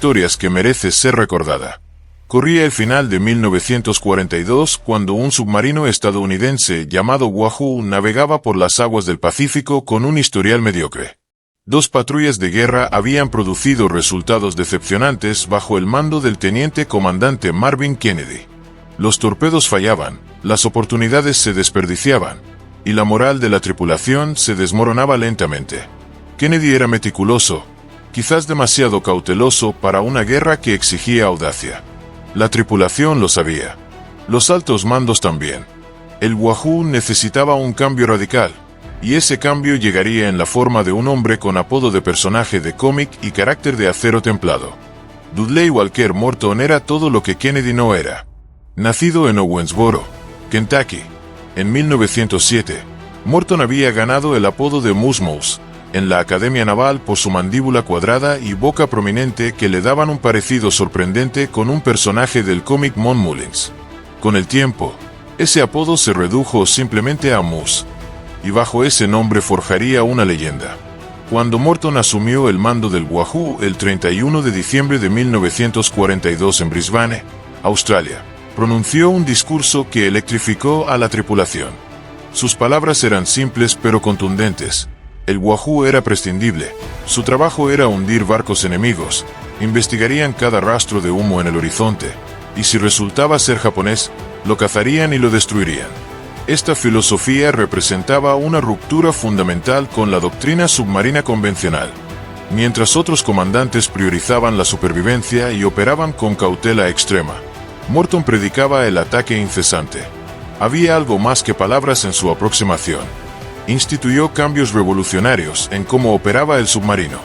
historias que merece ser recordada. Corría el final de 1942 cuando un submarino estadounidense llamado Wahoo navegaba por las aguas del Pacífico con un historial mediocre. Dos patrullas de guerra habían producido resultados decepcionantes bajo el mando del teniente comandante Marvin Kennedy. Los torpedos fallaban, las oportunidades se desperdiciaban, y la moral de la tripulación se desmoronaba lentamente. Kennedy era meticuloso, quizás demasiado cauteloso para una guerra que exigía audacia. La tripulación lo sabía. Los altos mandos también. El Wahoo necesitaba un cambio radical, y ese cambio llegaría en la forma de un hombre con apodo de personaje de cómic y carácter de acero templado. Dudley Walker Morton era todo lo que Kennedy no era. Nacido en Owensboro, Kentucky, en 1907, Morton había ganado el apodo de Moose Moose en la Academia Naval por su mandíbula cuadrada y boca prominente que le daban un parecido sorprendente con un personaje del cómic Mon Mullins. Con el tiempo, ese apodo se redujo simplemente a Moose, y bajo ese nombre forjaría una leyenda. Cuando Morton asumió el mando del Wahoo el 31 de diciembre de 1942 en Brisbane, Australia, pronunció un discurso que electrificó a la tripulación. Sus palabras eran simples pero contundentes. El Wahoo era prescindible, su trabajo era hundir barcos enemigos, investigarían cada rastro de humo en el horizonte, y si resultaba ser japonés, lo cazarían y lo destruirían. Esta filosofía representaba una ruptura fundamental con la doctrina submarina convencional. Mientras otros comandantes priorizaban la supervivencia y operaban con cautela extrema, Morton predicaba el ataque incesante. Había algo más que palabras en su aproximación. Instituyó cambios revolucionarios en cómo operaba el submarino.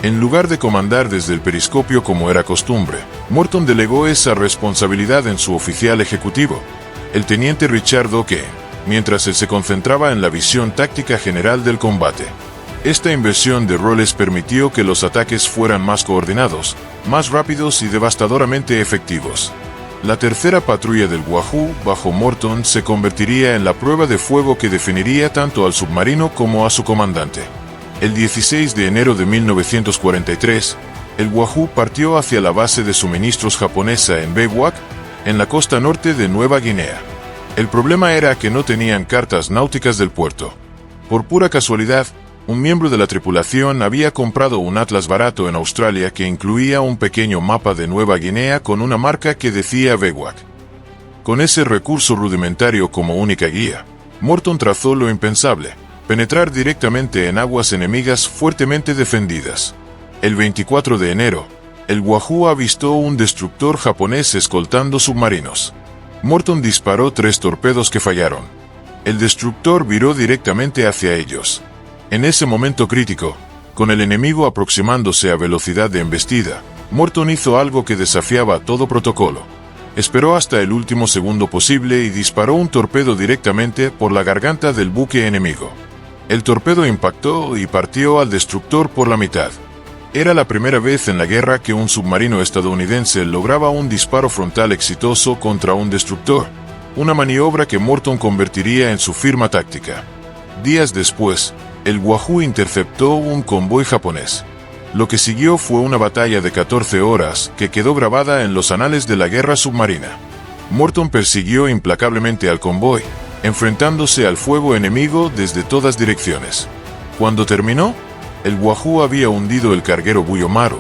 En lugar de comandar desde el periscopio como era costumbre, Morton delegó esa responsabilidad en su oficial ejecutivo, el teniente Richard O'Kane, mientras él se concentraba en la visión táctica general del combate. Esta inversión de roles permitió que los ataques fueran más coordinados, más rápidos y devastadoramente efectivos. La tercera patrulla del Wahoo, bajo Morton, se convertiría en la prueba de fuego que definiría tanto al submarino como a su comandante. El 16 de enero de 1943, el Wahoo partió hacia la base de suministros japonesa en Wewak, en la costa norte de Nueva Guinea. El problema era que no tenían cartas náuticas del puerto. Por pura casualidad, un miembro de la tripulación había comprado un atlas barato en Australia que incluía un pequeño mapa de Nueva Guinea con una marca que decía Wewak. Con ese recurso rudimentario como única guía, Morton trazó lo impensable: penetrar directamente en aguas enemigas fuertemente defendidas. El 24 de enero, el Wahoo avistó un destructor japonés escoltando submarinos. Morton disparó 3 torpedos que fallaron. El destructor viró directamente hacia ellos. En ese momento crítico, con el enemigo aproximándose a velocidad de embestida, Morton hizo algo que desafiaba todo protocolo. Esperó hasta el último segundo posible y disparó un torpedo directamente por la garganta del buque enemigo. El torpedo impactó y partió al destructor por la mitad. Era la primera vez en la guerra que un submarino estadounidense lograba un disparo frontal exitoso contra un destructor, una maniobra que Morton convertiría en su firma táctica. Días después, el Wahoo interceptó un convoy japonés. Lo que siguió fue una batalla de 14 horas que quedó grabada en los anales de la guerra submarina. Morton persiguió implacablemente al convoy, enfrentándose al fuego enemigo desde todas direcciones. Cuando terminó, el Wahoo había hundido el carguero Buyomaru,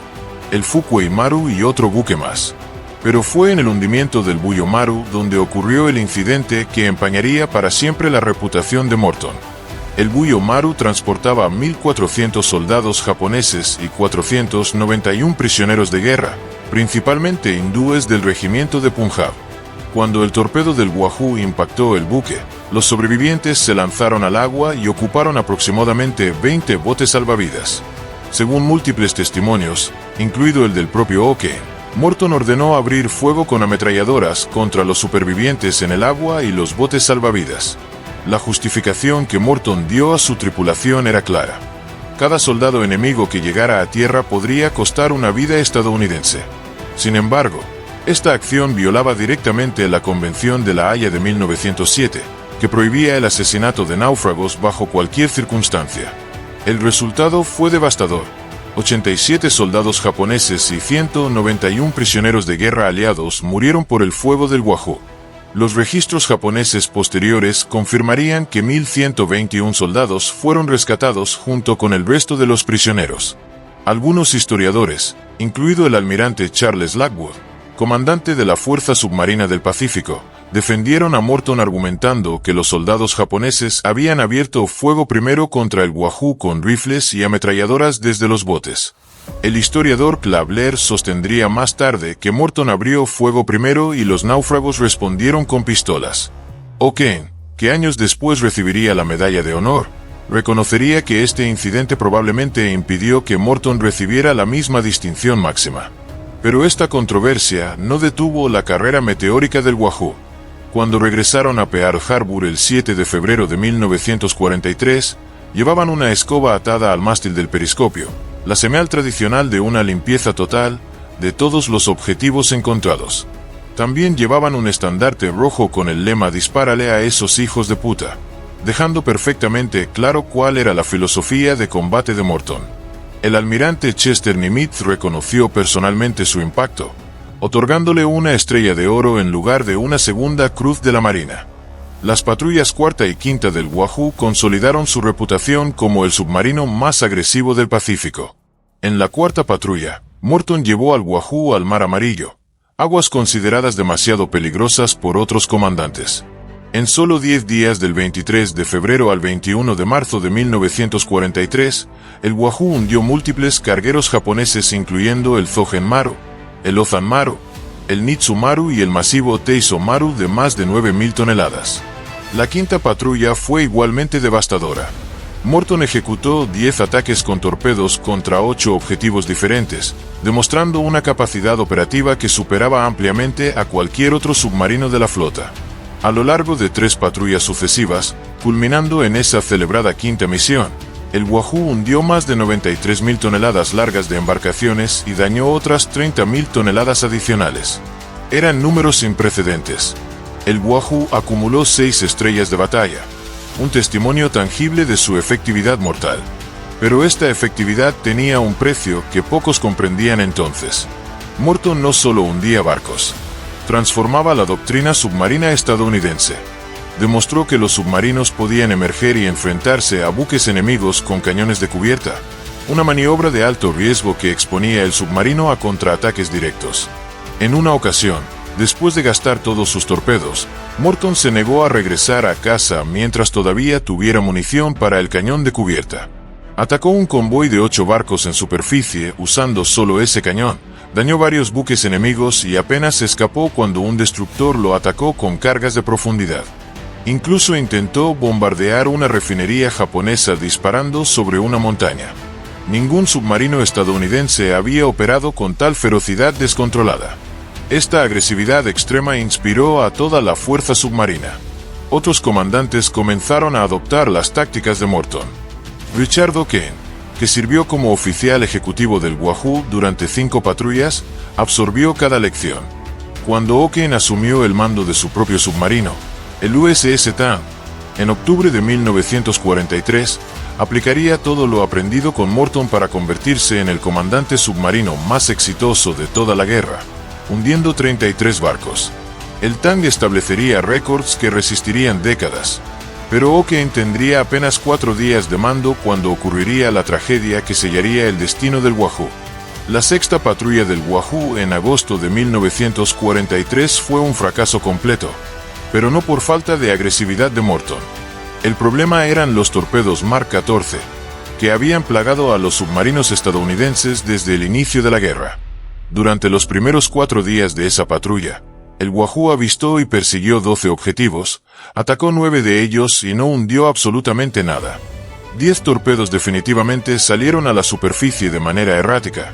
el Fukuei Maru y otro buque más. Pero fue en el hundimiento del Buyomaru donde ocurrió el incidente que empañaría para siempre la reputación de Morton. El Buyomaru transportaba 1.400 soldados japoneses y 491 prisioneros de guerra, principalmente hindúes del regimiento de Punjab. Cuando el torpedo del Wahoo impactó el buque, los sobrevivientes se lanzaron al agua y ocuparon aproximadamente 20 botes salvavidas. Según múltiples testimonios, incluido el del propio O'Kane, Morton ordenó abrir fuego con ametralladoras contra los supervivientes en el agua y los botes salvavidas. La justificación que Morton dio a su tripulación era clara. Cada soldado enemigo que llegara a tierra podría costar una vida estadounidense. Sin embargo, esta acción violaba directamente la Convención de La Haya de 1907, que prohibía el asesinato de náufragos bajo cualquier circunstancia. El resultado fue devastador. 87 soldados japoneses y 191 prisioneros de guerra aliados murieron por el fuego del Wahoo. Los registros japoneses posteriores confirmarían que 1.121 soldados fueron rescatados junto con el resto de los prisioneros. Algunos historiadores, incluido el almirante Charles Lockwood, comandante de la Fuerza Submarina del Pacífico, defendieron a Morton argumentando que los soldados japoneses habían abierto fuego primero contra el Wahoo con rifles y ametralladoras desde los botes. El historiador Clabler sostendría más tarde que Morton abrió fuego primero y los náufragos respondieron con pistolas. O'Kane, que años después recibiría la Medalla de Honor, reconocería que este incidente probablemente impidió que Morton recibiera la misma distinción máxima. Pero esta controversia no detuvo la carrera meteórica del Wahoo. Cuando regresaron a Pearl Harbor el 7 de febrero de 1943, llevaban una escoba atada al mástil del periscopio, la señal tradicional de una limpieza total de todos los objetivos encontrados. También llevaban un estandarte rojo con el lema «Dispárale a esos hijos de puta», dejando perfectamente claro cuál era la filosofía de combate de Morton. El almirante Chester Nimitz reconoció personalmente su impacto, otorgándole una estrella de oro en lugar de una segunda cruz de la Marina. Las patrullas cuarta y quinta del Wahoo consolidaron su reputación como el submarino más agresivo del Pacífico. En la cuarta patrulla, Morton llevó al Wahoo al Mar Amarillo, aguas consideradas demasiado peligrosas por otros comandantes. En solo 10 días del 23 de febrero al 21 de marzo de 1943, el Wahoo hundió múltiples cargueros japoneses incluyendo el Zogen Maru, el Ozan Maru, el Nitsu Maru y el masivo Teiso Maru de más de 9.000 toneladas. La quinta patrulla fue igualmente devastadora. Morton ejecutó 10 ataques con torpedos contra 8 objetivos diferentes, demostrando una capacidad operativa que superaba ampliamente a cualquier otro submarino de la flota. A lo largo de 3 patrullas sucesivas, culminando en esa celebrada quinta misión, el Wahoo hundió más de 93.000 toneladas largas de embarcaciones y dañó otras 30.000 toneladas adicionales. Eran números sin precedentes. El Wahoo acumuló 6 estrellas de batalla, un testimonio tangible de su efectividad mortal. Pero esta efectividad tenía un precio que pocos comprendían entonces. Morton no solo hundía barcos, transformaba la doctrina submarina estadounidense. Demostró que los submarinos podían emerger y enfrentarse a buques enemigos con cañones de cubierta, una maniobra de alto riesgo que exponía el submarino a contraataques directos. En una ocasión, después de gastar todos sus torpedos, Morton se negó a regresar a casa mientras todavía tuviera munición para el cañón de cubierta. Atacó un convoy de 8 barcos en superficie usando solo ese cañón, dañó varios buques enemigos y apenas escapó cuando un destructor lo atacó con cargas de profundidad. Incluso intentó bombardear una refinería japonesa disparando sobre una montaña. Ningún submarino estadounidense había operado con tal ferocidad descontrolada. Esta agresividad extrema inspiró a toda la fuerza submarina. Otros comandantes comenzaron a adoptar las tácticas de Morton. Richard O'Kane, que sirvió como oficial ejecutivo del Wahoo durante 5 patrullas, absorbió cada lección. Cuando O'Kane asumió el mando de su propio submarino, el USS Tam, en octubre de 1943, aplicaría todo lo aprendido con Morton para convertirse en el comandante submarino más exitoso de toda la guerra, hundiendo 33 barcos. El Tang establecería récords que resistirían décadas, pero O'Kane tendría apenas 4 días de mando cuando ocurriría la tragedia que sellaría el destino del Wahoo. La sexta patrulla del Wahoo en agosto de 1943 fue un fracaso completo, pero no por falta de agresividad de Morton. El problema eran los torpedos Mark 14, que habían plagado a los submarinos estadounidenses desde el inicio de la guerra. Durante los primeros 4 días de esa patrulla, el Wahoo avistó y persiguió 12 objetivos, atacó 9 de ellos y no hundió absolutamente nada. 10 torpedos definitivamente salieron a la superficie de manera errática,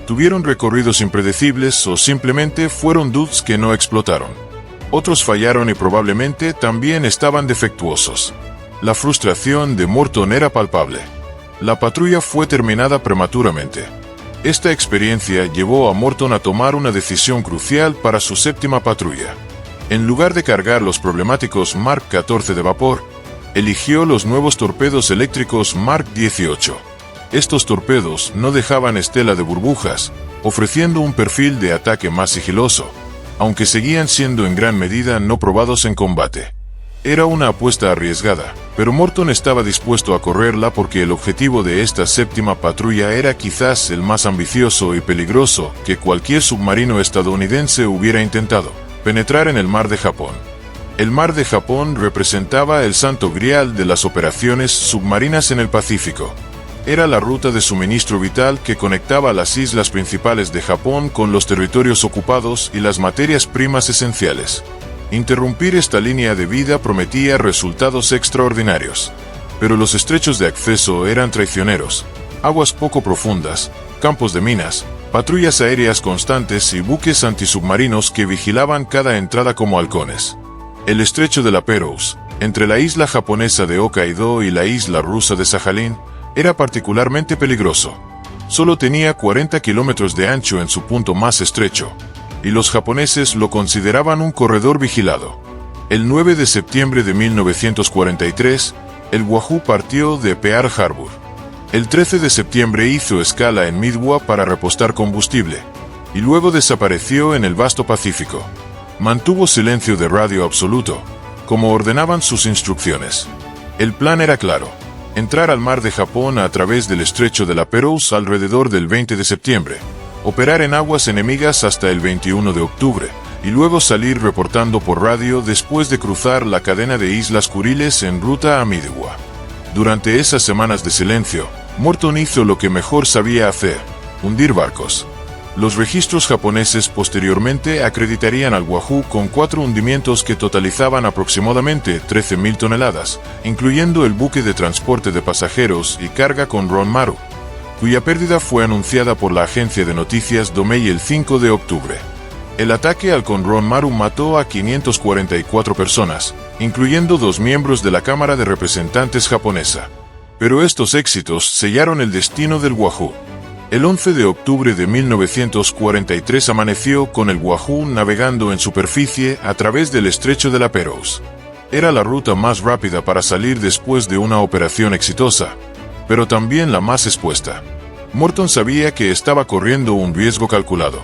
tuvieron recorridos impredecibles o simplemente fueron duds que no explotaron. Otros fallaron y probablemente también estaban defectuosos. La frustración de Morton era palpable. La patrulla fue terminada prematuramente. Esta experiencia llevó a Morton a tomar una decisión crucial para su séptima patrulla. En lugar de cargar los problemáticos Mark 14 de vapor, eligió los nuevos torpedos eléctricos Mark 18. Estos torpedos no dejaban estela de burbujas, ofreciendo un perfil de ataque más sigiloso, aunque seguían siendo en gran medida no probados en combate. Era una apuesta arriesgada, pero Morton estaba dispuesto a correrla porque el objetivo de esta séptima patrulla era quizás el más ambicioso y peligroso que cualquier submarino estadounidense hubiera intentado: penetrar en el Mar de Japón. El Mar de Japón representaba el santo grial de las operaciones submarinas en el Pacífico. Era la ruta de suministro vital que conectaba las islas principales de Japón con los territorios ocupados y las materias primas esenciales. Interrumpir esta línea de vida prometía resultados extraordinarios. Pero los estrechos de acceso eran traicioneros: aguas poco profundas, campos de minas, patrullas aéreas constantes y buques antisubmarinos que vigilaban cada entrada como halcones. El estrecho de la Pérouse, entre la isla japonesa de Hokkaido y la isla rusa de Sajalín, era particularmente peligroso. Solo tenía 40 kilómetros de ancho en su punto más estrecho, y los japoneses lo consideraban un corredor vigilado. El 9 de septiembre de 1943, el Wahoo partió de Pearl Harbor. El 13 de septiembre hizo escala en Midway para repostar combustible, y luego desapareció en el vasto Pacífico. Mantuvo silencio de radio absoluto, como ordenaban sus instrucciones. El plan era claro: entrar al Mar de Japón a través del estrecho de la Pérouse alrededor del 20 de septiembre, operar en aguas enemigas hasta el 21 de octubre, y luego salir reportando por radio después de cruzar la cadena de Islas Kuriles en ruta a Midway. Durante esas semanas de silencio, Morton hizo lo que mejor sabía hacer: hundir barcos. Los registros japoneses posteriormente acreditarían al Wahoo con 4 hundimientos que totalizaban aproximadamente 13.000 toneladas, incluyendo el buque de transporte de pasajeros y carga Konron Maru, cuya pérdida fue anunciada por la agencia de noticias Domei el 5 de octubre. El ataque al Konron Maru mató a 544 personas, incluyendo 2 miembros de la Cámara de Representantes japonesa. Pero estos éxitos sellaron el destino del Wahoo. El 11 de octubre de 1943 amaneció con el Wahoo navegando en superficie a través del estrecho de la Pérouse. Era la ruta más rápida para salir después de una operación exitosa, pero también la más expuesta. Morton sabía que estaba corriendo un riesgo calculado.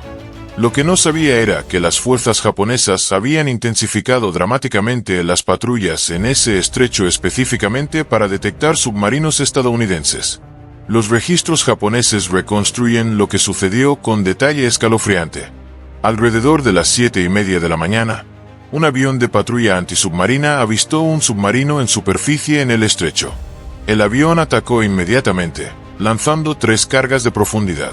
Lo que no sabía era que las fuerzas japonesas habían intensificado dramáticamente las patrullas en ese estrecho específicamente para detectar submarinos estadounidenses. Los registros japoneses reconstruyen lo que sucedió con detalle escalofriante. Alrededor de las 7:30 de la mañana, un avión de patrulla antisubmarina avistó un submarino en superficie en el estrecho. El avión atacó inmediatamente, lanzando 3 cargas de profundidad.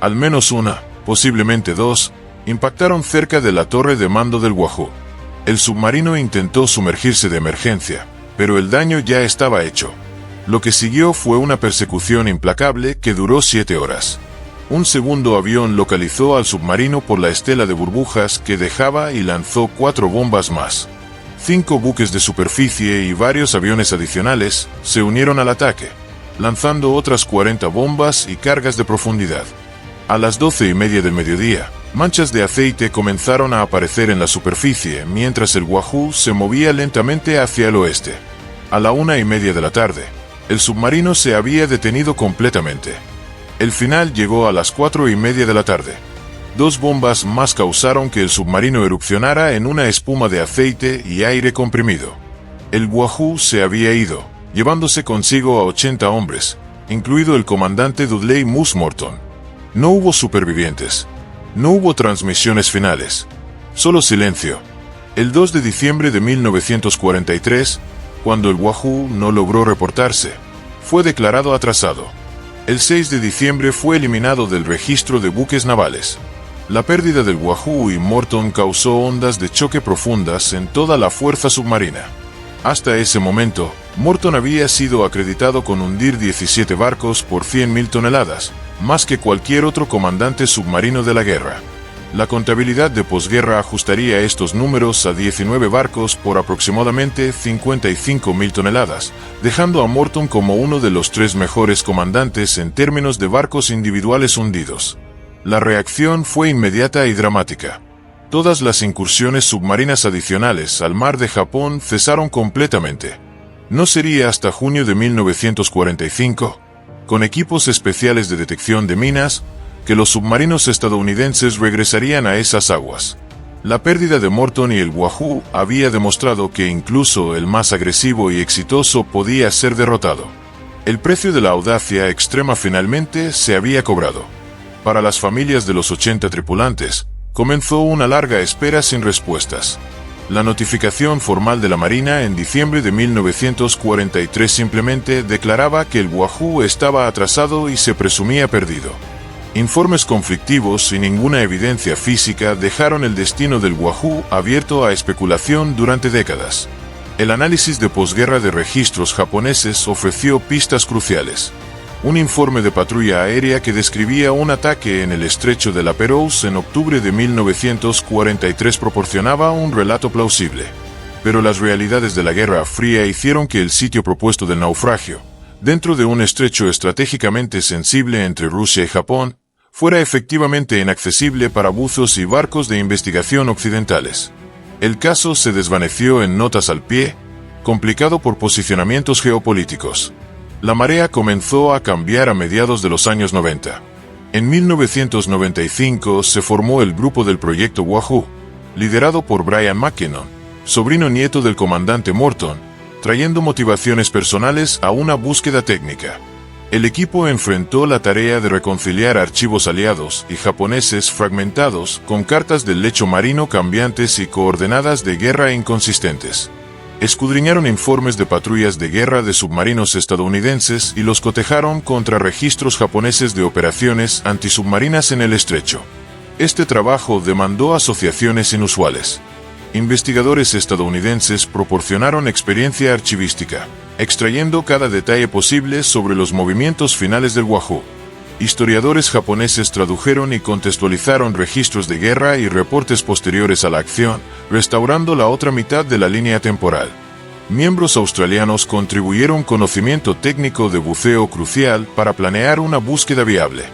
Al menos una, posiblemente 2, impactaron cerca de la torre de mando del Wahoo. El submarino intentó sumergirse de emergencia, pero el daño ya estaba hecho. Lo que siguió fue una persecución implacable que duró 7 horas. Un segundo avión localizó al submarino por la estela de burbujas que dejaba y lanzó 4 bombas más. 5 buques de superficie y varios aviones adicionales se unieron al ataque, lanzando otras 40 bombas y cargas de profundidad. A las 12:30 del mediodía, manchas de aceite comenzaron a aparecer en la superficie mientras el Wahoo se movía lentamente hacia el oeste. A la 1:30 de la tarde, el submarino se había detenido completamente. El final llegó a las 4:30 de la tarde. 2 bombas más causaron que el submarino erupcionara en una espuma de aceite y aire comprimido. El Wahoo se había ido, llevándose consigo a 80 hombres, incluido el comandante Dudley Moose Morton. No hubo supervivientes. No hubo transmisiones finales. Solo silencio. El 2 de diciembre de 1943, cuando el Wahoo no logró reportarse, fue declarado atrasado. El 6 de diciembre fue eliminado del registro de buques navales. La pérdida del Wahoo y Morton causó ondas de choque profundas en toda la fuerza submarina. Hasta ese momento, Morton había sido acreditado con hundir 17 barcos por 100.000 toneladas, más que cualquier otro comandante submarino de la guerra. La contabilidad de posguerra ajustaría estos números a 19 barcos por aproximadamente 55.000 toneladas, dejando a Morton como uno de los 3 mejores comandantes en términos de barcos individuales hundidos. La reacción fue inmediata y dramática. Todas las incursiones submarinas adicionales al Mar de Japón cesaron completamente. No sería hasta junio de 1945 con equipos especiales de detección de minas, que los submarinos estadounidenses regresarían a esas aguas. La pérdida de Morton y el Wahoo había demostrado que incluso el más agresivo y exitoso podía ser derrotado. El precio de la audacia extrema finalmente se había cobrado. Para las familias de los 80 tripulantes, comenzó una larga espera sin respuestas. La notificación formal de la Marina en diciembre de 1943 simplemente declaraba que el Wahoo estaba atrasado y se presumía perdido. Informes conflictivos y ninguna evidencia física dejaron el destino del Wahoo abierto a especulación durante décadas. El análisis de posguerra de registros japoneses ofreció pistas cruciales. Un informe de patrulla aérea que describía un ataque en el estrecho de la Pérouse en octubre de 1943 proporcionaba un relato plausible. Pero las realidades de la Guerra Fría hicieron que el sitio propuesto del naufragio, dentro de un estrecho estratégicamente sensible entre Rusia y Japón, fuera efectivamente inaccesible para buzos y barcos de investigación occidentales. El caso se desvaneció en notas al pie, complicado por posicionamientos geopolíticos. La marea comenzó a cambiar a mediados de los años 90. En 1995 se formó el grupo del Proyecto Wahoo, liderado por Brian McKinnon, sobrino nieto del comandante Morton, trayendo motivaciones personales a una búsqueda técnica. El equipo enfrentó la tarea de reconciliar archivos aliados y japoneses fragmentados con cartas del lecho marino cambiantes y coordenadas de guerra inconsistentes. Escudriñaron informes de patrullas de guerra de submarinos estadounidenses y los cotejaron contra registros japoneses de operaciones antisubmarinas en el estrecho. Este trabajo demandó asociaciones inusuales. Investigadores estadounidenses proporcionaron experiencia archivística, extrayendo cada detalle posible sobre los movimientos finales del Wahoo. Historiadores japoneses tradujeron y contextualizaron registros de guerra y reportes posteriores a la acción, restaurando la otra mitad de la línea temporal. Miembros australianos contribuyeron conocimiento técnico de buceo crucial para planear una búsqueda viable.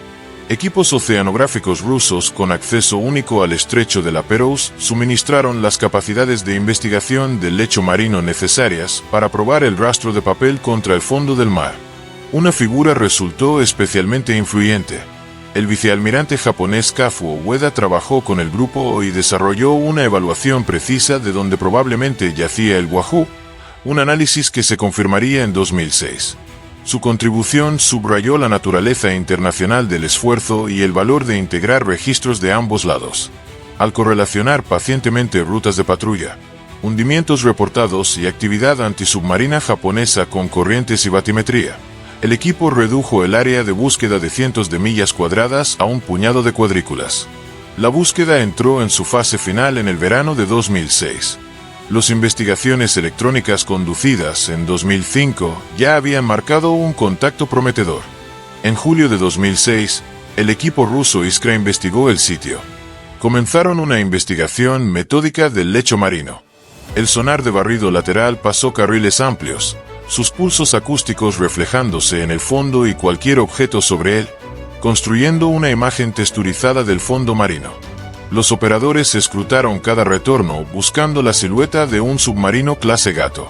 Equipos oceanográficos rusos con acceso único al estrecho de la Pérouse suministraron las capacidades de investigación del lecho marino necesarias para probar el rastro de papel contra el fondo del mar. Una figura resultó especialmente influyente. El vicealmirante japonés Kazuo Ueda trabajó con el grupo y desarrolló una evaluación precisa de dónde probablemente yacía el Wahoo, un análisis que se confirmaría en 2006. Su contribución subrayó la naturaleza internacional del esfuerzo y el valor de integrar registros de ambos lados. Al correlacionar pacientemente rutas de patrulla, hundimientos reportados y actividad antisubmarina japonesa con corrientes y batimetría, el equipo redujo el área de búsqueda de cientos de millas cuadradas a un puñado de cuadrículas. La búsqueda entró en su fase final en el verano de 2006. Las investigaciones electrónicas conducidas en 2005 ya habían marcado un contacto prometedor. En julio de 2006, el equipo ruso Iskra investigó el sitio. Comenzaron una investigación metódica del lecho marino. El sonar de barrido lateral pasó carriles amplios, sus pulsos acústicos reflejándose en el fondo y cualquier objeto sobre él, construyendo una imagen texturizada del fondo marino. Los operadores escrutaron cada retorno buscando la silueta de un submarino clase Gato.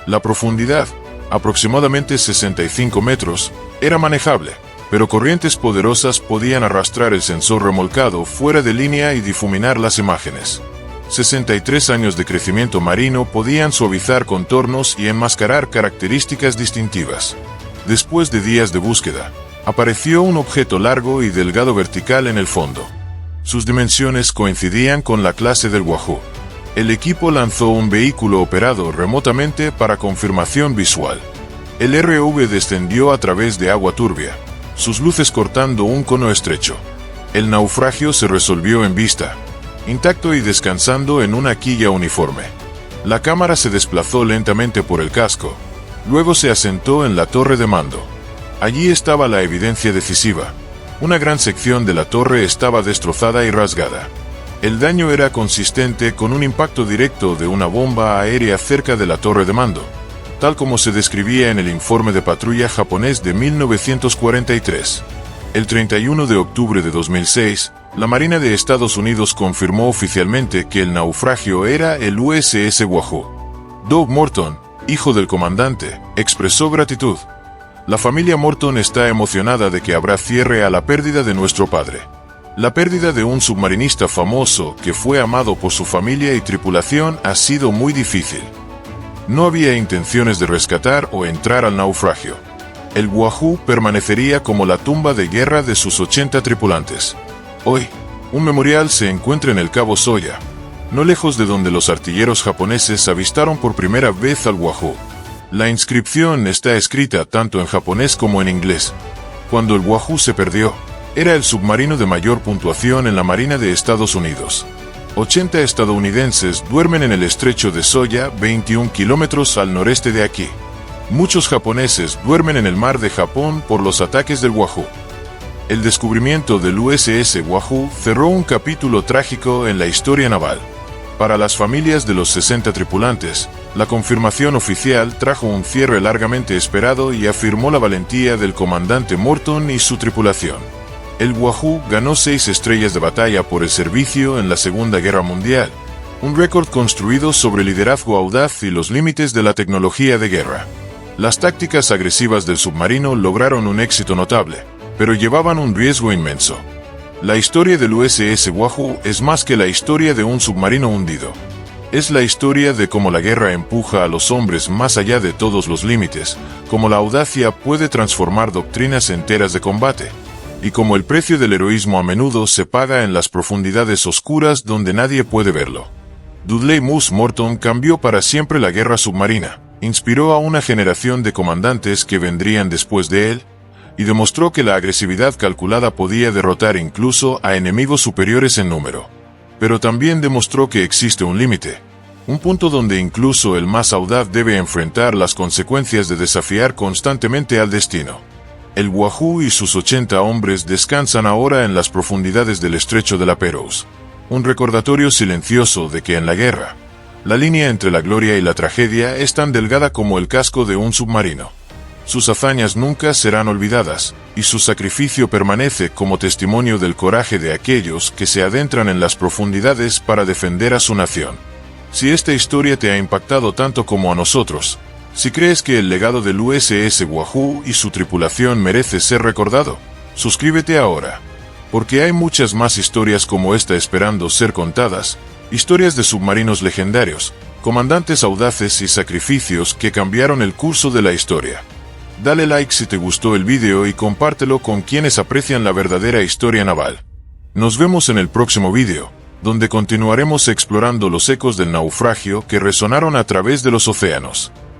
La profundidad, aproximadamente 65 metros, era manejable, pero corrientes poderosas podían arrastrar el sensor remolcado fuera de línea y difuminar las imágenes. 63 años de crecimiento marino podían suavizar contornos y enmascarar características distintivas. Después de días de búsqueda, apareció un objeto largo y delgado vertical en el fondo. Sus dimensiones coincidían con la clase del Wahoo. El equipo lanzó un vehículo operado remotamente para confirmación visual. El ROV descendió a través de agua turbia, sus luces cortando un cono estrecho. El naufragio se resolvió en vista, intacto y descansando en una quilla uniforme. La cámara se desplazó lentamente por el casco, luego se asentó en la torre de mando. Allí estaba la evidencia decisiva. Una gran sección de la torre estaba destrozada y rasgada. El daño era consistente con un impacto directo de una bomba aérea cerca de la torre de mando, tal como se describía en el informe de patrulla japonés de 1943. El 31 de octubre de 2006, la Marina de Estados Unidos confirmó oficialmente que el naufragio era el USS Wahoo. Doug Morton, hijo del comandante, expresó gratitud. La familia Morton está emocionada de que habrá cierre a la pérdida de nuestro padre. La pérdida de un submarinista famoso que fue amado por su familia y tripulación ha sido muy difícil. No había intenciones de rescatar o entrar al naufragio. El Wahoo permanecería como la tumba de guerra de sus 80 tripulantes. Hoy, un memorial se encuentra en el Cabo Soya, no lejos de donde los artilleros japoneses avistaron por primera vez al Wahoo. La inscripción está escrita tanto en japonés como en inglés. Cuando el Wahoo se perdió, era el submarino de mayor puntuación en la Marina de Estados Unidos. 80 estadounidenses duermen en el estrecho de Soya, 21 kilómetros al noreste de aquí. Muchos japoneses duermen en el mar de Japón por los ataques del Wahoo. El descubrimiento del USS Wahoo cerró un capítulo trágico en la historia naval. Para las familias de los 60 tripulantes, la confirmación oficial trajo un cierre largamente esperado y afirmó la valentía del comandante Morton y su tripulación. El Wahoo ganó 6 estrellas de batalla por el servicio en la Segunda Guerra Mundial, un récord construido sobre liderazgo audaz y los límites de la tecnología de guerra. Las tácticas agresivas del submarino lograron un éxito notable, pero llevaban un riesgo inmenso. La historia del USS Wahoo es más que la historia de un submarino hundido. Es la historia de cómo la guerra empuja a los hombres más allá de todos los límites, cómo la audacia puede transformar doctrinas enteras de combate, y cómo el precio del heroísmo a menudo se paga en las profundidades oscuras donde nadie puede verlo. Dudley Moose Morton cambió para siempre la guerra submarina, inspiró a una generación de comandantes que vendrían después de él, y demostró que la agresividad calculada podía derrotar incluso a enemigos superiores en número. Pero también demostró que existe un límite, un punto donde incluso el más audaz debe enfrentar las consecuencias de desafiar constantemente al destino. El Wahoo y sus 80 hombres descansan ahora en las profundidades del estrecho de la Pérouse, un recordatorio silencioso de que en la guerra, la línea entre la gloria y la tragedia es tan delgada como el casco de un submarino. Sus hazañas nunca serán olvidadas, y su sacrificio permanece como testimonio del coraje de aquellos que se adentran en las profundidades para defender a su nación. Si esta historia te ha impactado tanto como a nosotros, si crees que el legado del USS Wahoo y su tripulación merece ser recordado, suscríbete ahora, porque hay muchas más historias como esta esperando ser contadas, historias de submarinos legendarios, comandantes audaces y sacrificios que cambiaron el curso de la historia. Dale like si te gustó el video y compártelo con quienes aprecian la verdadera historia naval. Nos vemos en el próximo video, donde continuaremos explorando los ecos del naufragio que resonaron a través de los océanos.